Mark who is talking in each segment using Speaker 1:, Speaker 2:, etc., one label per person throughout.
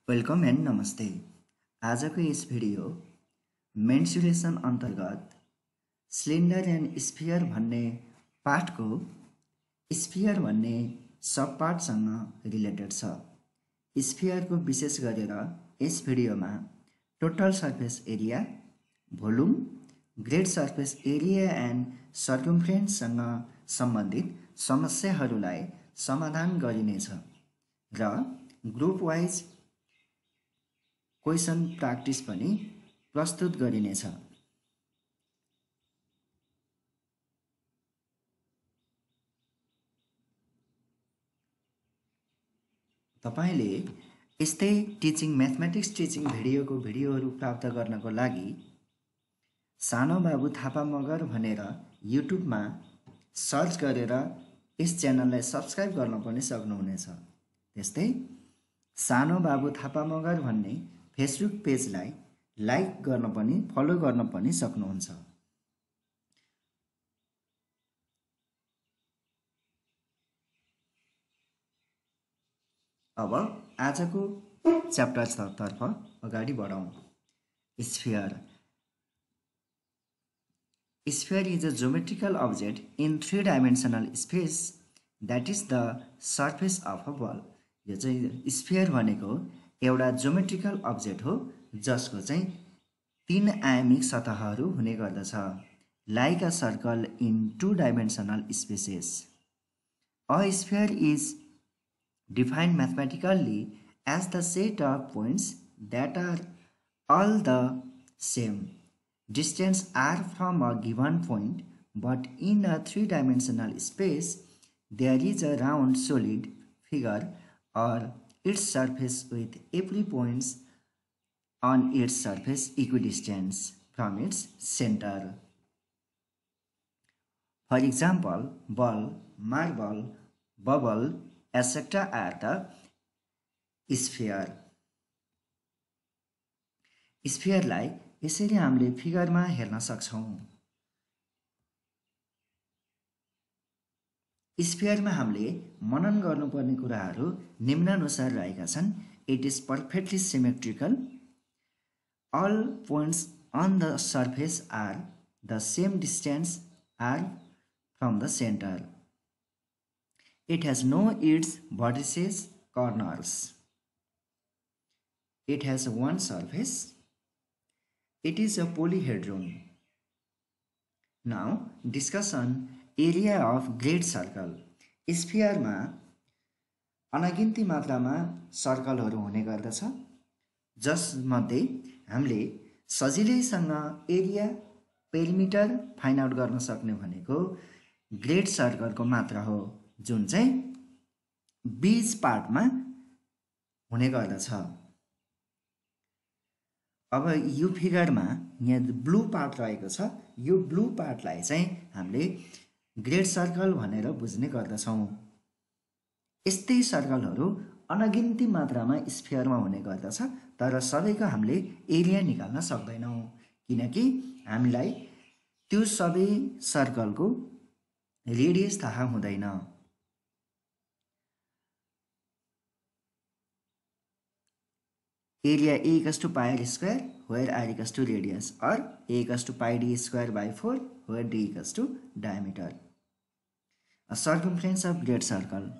Speaker 1: Welcome and नमस्ते। आजको यस video mensuration अन्तर्गत सिलिन्डर एन्ड स्फियर भन्ने पार्टको स्फियर भन्ने सब पार्टसँग रिलेटेड छ। स्फियरको विशेष गरेर यस भिडियोमा total surface area, volume, grade surface area and सर्कम्फ्रेन्ससँग सम्बन्धित समस्याहरूलाई समाधान गरिनेछ र ग्रुप वाइज क्वेशन प्र्याक्टिस पनि प्रस्तुत गरिनेछ। तपाईले यस्तै म्याथमेटिक्स टिचिङ भिडियोहरू प्राप्त गर्नको लागि सानो बाबु थापा मगर भनेर युट्युबमा सर्च गरेर यस च्यानललाई सब्स्क्राइब गर्न पनि सक्नुहुनेछ। त्यस्तै सानो बाबु थापा मगर भन्ने फेसबुक पेजलाई लाइक गर्न पनि फलो गर्न पनि सक्नुहुन्छ। अब आजको च्याप्टरतर्फ अगाडि बढौं। Sphere is a geometrical object in three-dimensional space that is the surface of a ball। यो चाहिँ स्फियर भनेको एउटा ज्योमेट्रिकल अब्जेक्ट हो जसको चाहिँ तीन आयामिक सतहहरू हुने गर्दछ। Like a circle in two-dimensional spaces। A sphere is defined mathematically as the set of points that are all the same distance r from a given point, but in a three-dimensional space there is a round solid figure or its surface with every points on its surface equidistant from its center। For example, ball, marble, bubble, etc. are the sphere। स्फियरलाई यसरी हामीले फिगरमा हेर्न सक्छौं। स्फियरमा हामीले मनन गर्नुपर्ने कुराहरू निम्नानुसार रहेका छन्। It is perfectly symmetrical. All points on the surface are the same distance r from the center। It has no edges, vertices, corners। It has one surface। It is a polyhedron। Now discuss on area of great circle। स्फियरमा अनगिन्ती मात्रामा सर्कलहरू हुने गर्दछ जसमध्ये हामीले सजिलैसँग area perimeter find out गर्न सक्ने भनेको great सर्कलको मात्रा हो जुन चाहिँ बीच पार्टमा हुने गर्दछ। अब यो फिगरमा यहाँ ब्लू पार्ट रहेको छ। यो ब्लू पार्टलाई चाहिँ हामीले ग्रेट सर्कल भनेर बुझ्ने गर्दछौं। यस्तै सर्कलहरू अनगिन्ती मात्रामा स्फियरमा हुने गर्दछ, तर सबैको हामीले एरिया निकाल्न सक्दैनौं किनकि हामीलाई त्यो सबै सर्कलको रेडियस थाहा हुँदैन। Area A equals to pi r square where r equals to radius, or A equals to pi d square by 4 where d equals to diameter। A circumference of great circle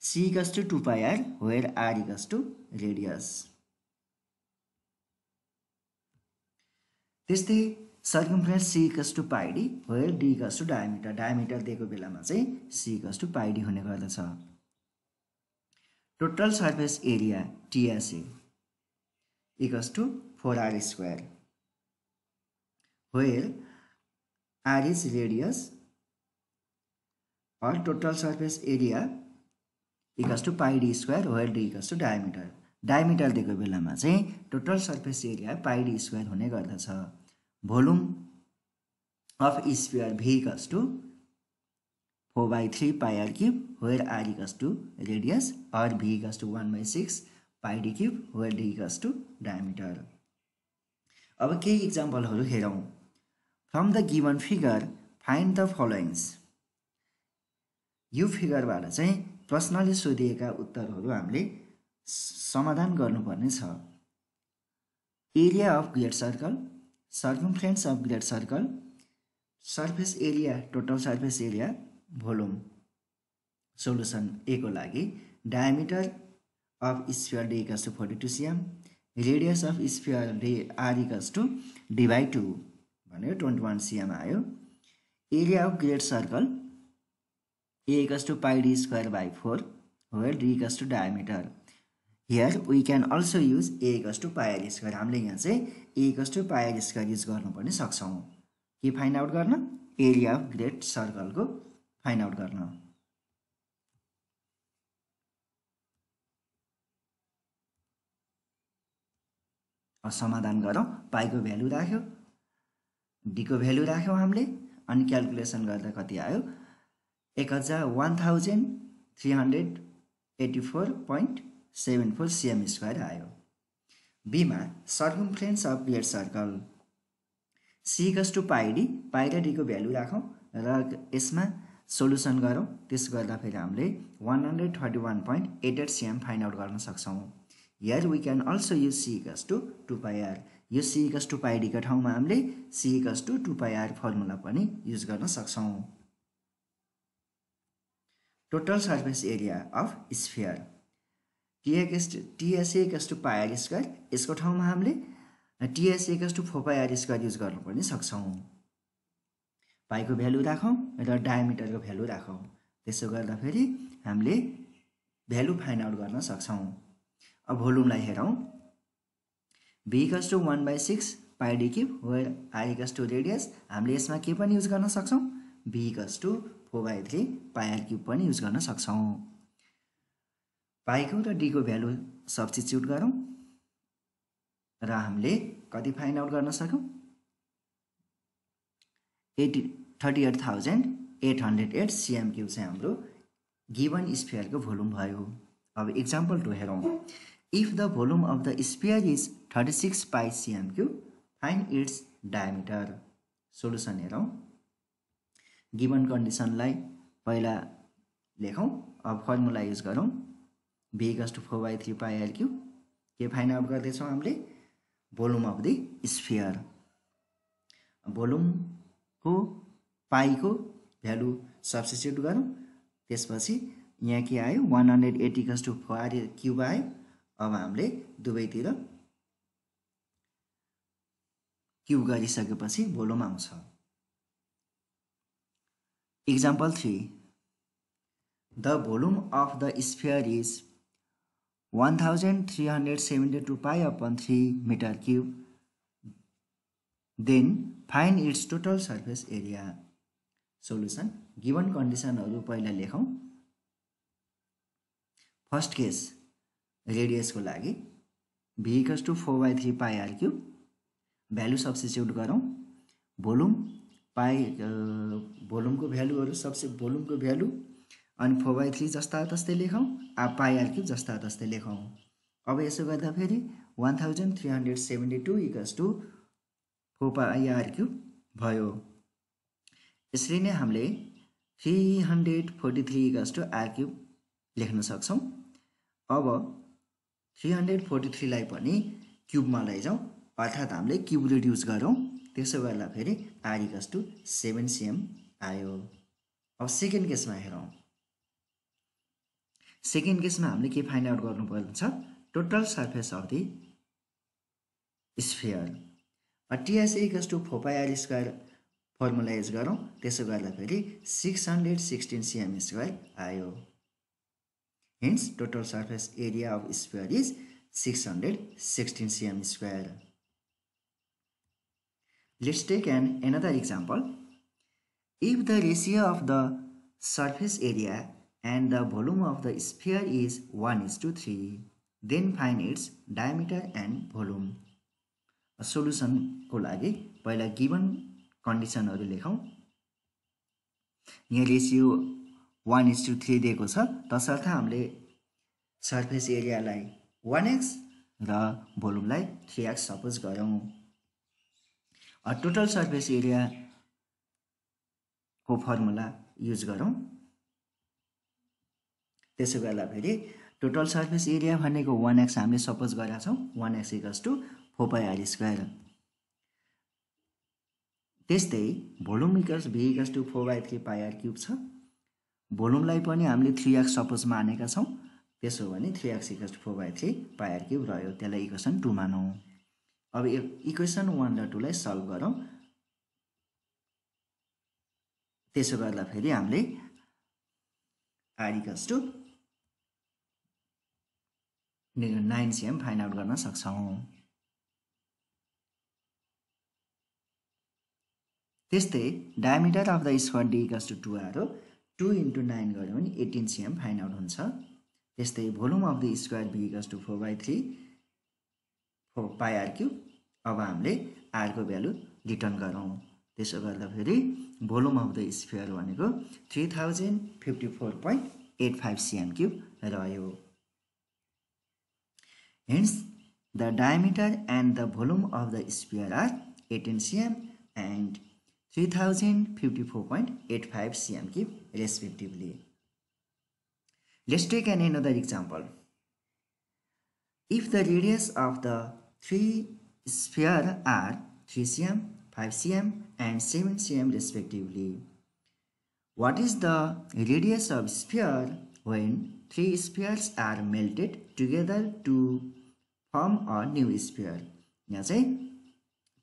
Speaker 1: C equals to 2 pi r where r equals to radius। त्यस्तै circumference C equals to pi d where d equals to diameter। diameter दिएको बेलामा चाहिँ C equals to pi d हुने गर्दछ। Total surface area TSA equals to 4r square where r is radius, or total surface area equals to pi d square where d equals to diameter। diameter दिएको बेलामा चाहिँ total surface area pi d square हुने गर्दछ। Volume of sphere V equals to 4/3 pi r cube where r equals to radius, or V equals to 1/6 pi d cube where d equals to diameter। अब केही इक्जाम्पलहरू हेरौं। From the given figure find the followings. यो फिगरबाट चाहिँ प्रश्नले सोधिएका उत्तरहरू हामीले समाधान गर्नुपर्ने छ। Area of great circle, circumference of great circle, surface area, total surface area, volume. Solution A को लागि diameter of sphere d equals to 42 cm, radius of sphere d r equals to d/2 भनेको 21 cm आयो। Area of great circle a equals to pi d square by 4 where d equals to diameter. Here we can also use a equals to pi r square. हामीले यहाँ चाहिँ a equals to pi r square use गर्नु पनि सक्छौं। के find out गर्न? Area of great सर्कलको find out गर्न। समाधान गरौँ। पाई को भ्यालु राख्यो, डी को भ्यालु राख्यौं हामीले, अनि क्याल्कुलेसन गर्दा कति आयो? 1384.74 cm स्क्वायर आयो। बी मा circumference of great circle C equals to pi D, pi र डी को भ्यालु राखौं र यसमा सोलुसन गरौँ। त्यसो गर्दा फेरि हामीले 131.88 cm फाइन्ड आउट गर्न सक्छौं। Here we can also use C equals to 2 pi R. यो C equals to pi D को ठाउँमा हामीले C equals to 2 pi R formula पनि युज गर्न सक्छौं। Total surface area of sphere TSA equals to pi are square, यसको ठाउँमा हामीले TSA equals to 4 pi are square use गर्न पनि सक्छौं। पाई को भ्यालु राखौं र डायमिटर को भ्यालु राखौं। त्यसो गर्दा फेरि हामीले भ्यालु फाइन्ड आउट गर्न सक्छौं। अब भोल्युमलाई हेरौं। b equals to 1/6 pi d cube where r equals to radius. हामीले यसमा के पनि युज गर्न सक्छौं? b equals to 4/3 pi r cube पनि युज गर्न सक्छौं। पाई को र डी को भ्यालु सब्स्टिट्युट गरौँ र हामीले कति फाइन्ड आउट गर्न सक्यौं? 38,808 cm क्यूब चाहिँ हाम्रो गिवन स्फियर को भोल्युम भयो। अब एक्जाम्पल 2 हेरौं। If the volume of the sphere is 36 pi cm cube, find its diameter. Solution हेरौं। गिवन कन्डिसनलाई पहिला लेखौं, अब फर्मुला युज गरौँ। b equals to 4/3 pi r cube. के फाइन्ड आउट गर्दैछौं हामीले? Volume of the sphere. Volume को पाई को भ्यालु सब्स्टिट्युट गरौँ। त्यसपछि यहाँ के आयो? 180 इक्वल्स टु 4 आर क्यूब आयो। अब हामीले दुवैतिर क्यूब गरिसकेपछि भोल्युम आउँछ। Example 3. The volume of the sphere is 1372 pi upon 3 meter cube. Then find its total surface area. Solution. Given condition पहिला लेखौं। फर्स्ट केस रेडियस को लागि b equals to 4/3 pi r cube. Value substitute गरौँ। Volume pi volume को भ्यालुहरु volume को value अनि 4/3 जस्ता तस्तै लेखौं। पाई आर क्यूब जस्ता तस्तै लेखौं। अब यसो गर्दा फेरि 1372 equals to 4 pi r cube भयो। यसरी नै हामीले 343 इक्वल्स टु आर क्यूब लेख्न सक्छौं। अब 343 लाई पनि क्यूबमा लैजाउँ, अर्थात हामीले क्यूब रिड्युस गरौँ। त्यसो गर्दा फेरि r इक्वल्स टु 7 cm आयो। अब सेकेन्ड केसमा हेरौँ। सेकेन्ड केसमा हामीले के फाइन्ड आउट गर्नुपर्छ? Total surface of the sphere. TSA equals to 4 pi are square formula use गरौँ। त्यसो गर्दा फेरि 616 cm स्क्वायर आयो। Hence total surface area of sphere is 616 cm square. Let's take another example. If the ratio of the surface area and the volume of the sphere is 1:3, then find its diameter and volume. A solution को लागि पहिला given कन्डिसनहरु लेखौं। यहाँ ratio 1:3 दिएको छ, तसर्थ हामीले surface एरियालाई 1x र भोल्युमलाई 3x suppose गरौँ। टोटल सर्फेस एरिया को फर्मुला युज गरौँ। त्यसो गर्दा फेरि टोटल सर्फेस एरिया भनेको 1x हामीले सपोज गरेका छौँ 1x = 4πr²। त्यस्तै भोल्युम V = 4/3πr³ छ। भोल्युमलाई पनि हामीले 3x सपोज मानेका छौँ, त्यसो भने 3x = 4/3πr³ रह्यो। त्यसलाई इक्वेसन 2 मानौँ। अब इक्वेसन 1 र 2 लाई सल्भ गरौँ। त्यसो गर्दा फेरि हामीले r = 9 cm फाइन्ड आउट गर्न सक्छौँ। त्यस्तै diameter of the square D = 2r हो। 2 × 9 गर्यो भने 18 cm फाइन्ड आउट हुन्छ। त्यस्तै volume of the square V = 4/3πr³। अब हामीले r को भ्यालु रिटर्न गरौँ। त्यसो गर्दा फेरि भोल्युम अफ द स्फियर भनेको 3054.85 cm³ रह्यो। Hence, the diameter and the volume of the sphere are 18 cm and 3054.85 cm³ respectively. Let's take another example. If the radius of the three spheres are 3 cm, 5 cm and 7 cm respectively, what is the radius of sphere when three spheres are melted together to form a new sphere? यहाँ चाहिँ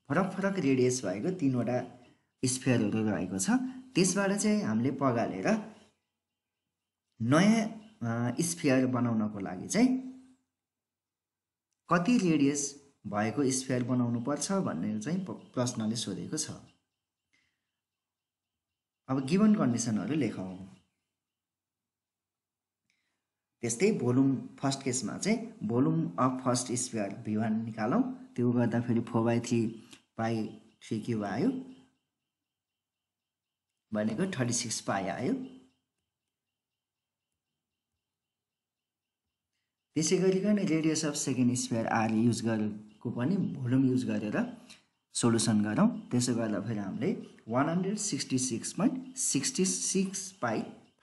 Speaker 1: फरक radius भएको तीनवटा स्फियरहरू रहेको छ। त्यसबाट चाहिँ हामीले पगालेर नयाँ स्फियर बनाउनको लागि चाहिँ कति रेडियस भएको स्फियर बनाउनु पर्छ भन्ने चाहिँ प्रश्नले सोधेको छ। अब गिवन कन्डिसनहरु लेखौं। त्यस्तै भोल्युम फर्स्ट केसमा चाहिँ volume of first sphere V1 निकालौं। त्यो गर्दा फेरि 4/3π3³ आयो भनेको 36π आयो। त्यसैगरीकन radius of second sphere R use गरेको पनि भोल्युम युज गरेर सोलुसन गरौं। त्यसो गर्दा फेरि हामीले 166.66π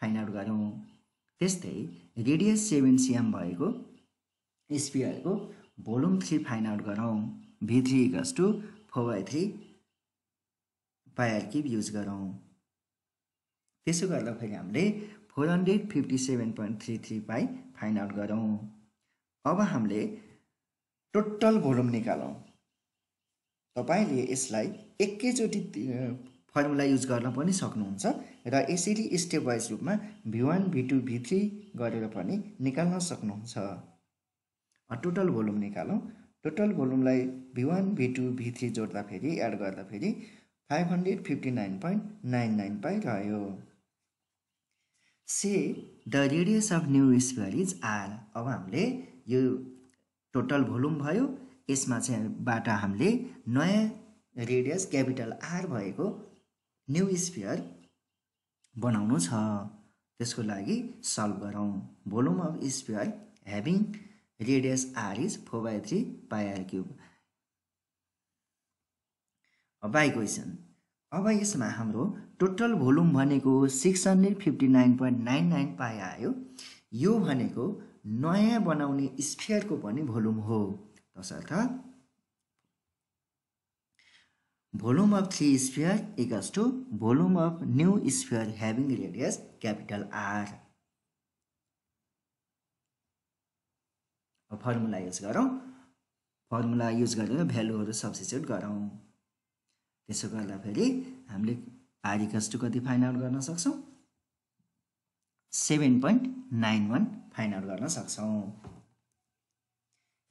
Speaker 1: फाइन्ड आउट गरौं। त्यस्तै रेडियस 7 cm भएको स्फियरको भोल्युम 3 फाइन्ड आउट गरौं। V3 = 4/3πr³ युज गरौं। त्यसो गर्दा फेरि हामीले 457.33π फाइन्ड आउट गरौं। अब हामीले टोटल भोल्युम निकालौं। तपाईले यसलाई एकैचोटी फर्मुला युज गर्न पनि सक्नुहुन्छ र यसरी स्टेप वाइज रूपमा V1 V2 V3 गरेर पनि निकाल्न सक्नुहुन्छ। टोटल भोल्युम निकालौं। टोटल भोल्युमलाई V1 V2 V3 जोड्दा फेरि एड गर्दा फेरि 559.99π रह्यो। Say the radius of new sphere is R। अब हामीले यो टोटल भोल्युम भयो, यसमा चाहिँ बाट हामीले नयाँ रेडियस क्यापिटल R भएको न्यू स्फियर बनाउनु छ। त्यसको लागि सल्भ गरौं। Volume of sphere having radius R is 4/3πr³। By question. अब यसमा हाम्रो टोटल भोल्युम भनेको 659.99π आयो। यो भनेको नयाँ बनाउने स्फियरको पनि भोल्युम हो। तसर्थ volume of 3 sphere equals to volume of new sphere having radius capital R। Formula use गरौं। फर्मुला युज गरेर भ्यालुहरु सब्स्टिट्युट गरौं। त्यसो गर्दा फेरि हामीले R इक्वल्स टु कति फाइन्ड आउट गर्न सक्छौं? 7.91 फाइन्ड आउट गर्न सक्छौं।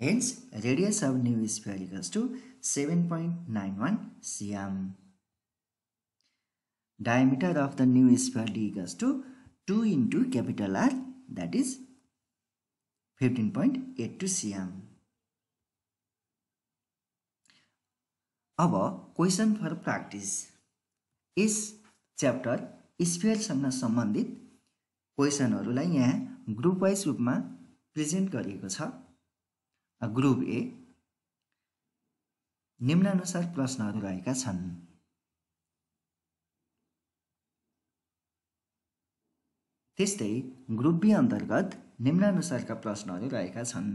Speaker 1: Hence, radius of new sphere equals to 7.91 cm. Diameter of the new sphere D equals to 2 into capital R, that is 15.82 cm. अब क्वेशन फर प्र्याक्टिस। इस chapter स्फियरसँग सम्बन्धित क्वेशनहरुलाई यहाँ ग्रुप वाइज रूपमा प्रेजेन्ट गरिएको छ। ग्रुप ए निम्नानुसार प्रश्नहरु रहेका छन्। त्यस्तै ग्रुप बी अन्तर्गत निम्नानुसारका प्रश्नहरू रहेका छन्।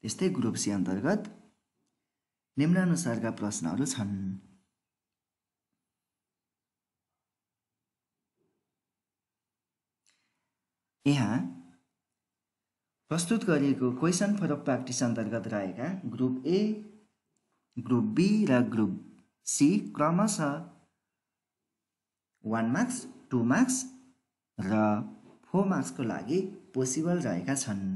Speaker 1: त्यस्तै ग्रुप सी अन्तर्गत निम्नानुसारका प्रश्नहरू छन्। यहाँ प्रस्तुत गरिएको क्वेसन फर प्र्याक्टिस अन्तर्गत रहेका ग्रुप ए, ग्रुप बी र ग्रुप सी क्रमशः 1 मार्क्स, 2 मार्क्स र 4 मार्क्सको लागि पोसिबल रहेका छन्।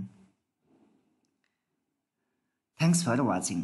Speaker 1: Thanks for watching.